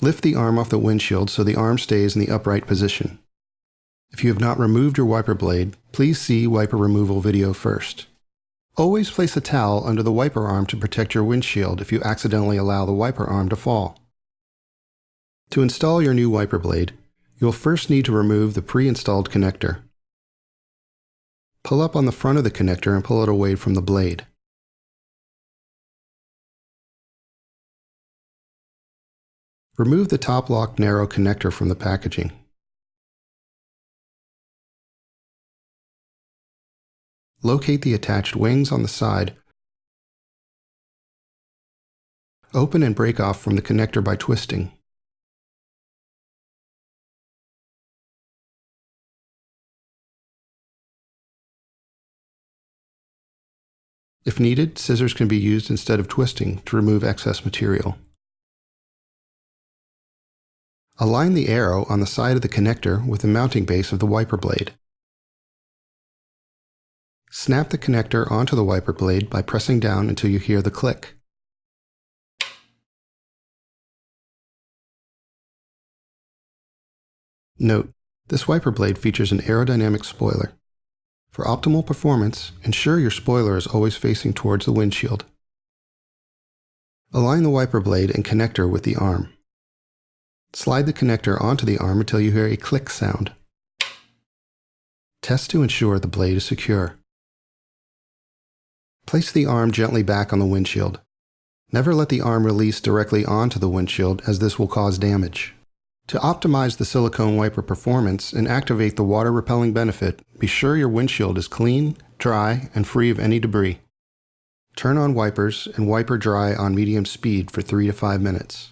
Lift the arm off the windshield so the arm stays in the upright position. If you have not removed your wiper blade, please see wiper removal video first. Always place a towel under the wiper arm to protect your windshield if you accidentally allow the wiper arm to fall. To install your new wiper blade, you will first need to remove the pre-installed connector. Pull up on the front of the connector and pull it away from the blade. Remove the top lock narrow connector from the packaging. Locate the attached wings on the side. Open and break off from the connector by twisting. If needed, scissors can be used instead of twisting to remove excess material. Align the arrow on the side of the connector with the mounting base of the wiper blade. Snap the connector onto the wiper blade by pressing down until you hear the click. Note, this wiper blade features an aerodynamic spoiler. For optimal performance, ensure your spoiler is always facing towards the windshield. Align the wiper blade and connector with the arm. Slide the connector onto the arm until you hear a click sound. Test to ensure the blade is secure. Place the arm gently back on the windshield. Never let the arm release directly onto the windshield, as this will cause damage. To optimize the silicone wiper performance and activate the water repelling benefit, be sure your windshield is clean, dry, and free of any debris. Turn on wipers and wiper dry on medium speed for 3 to 5 minutes.